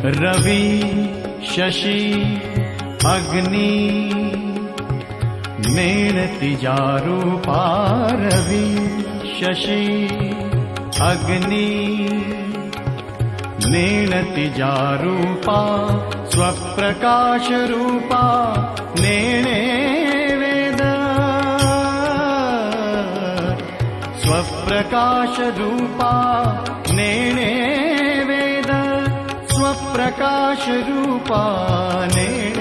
रवि शशि अग्नि नेणतिजारूपा रवि शशि अग्नि नेणतिजारूपा स्वप्रकाश रूपा नेणे वेद स्वप्रकाश रूपा नेणे वेद स्वप्रकाश रूपा नेणे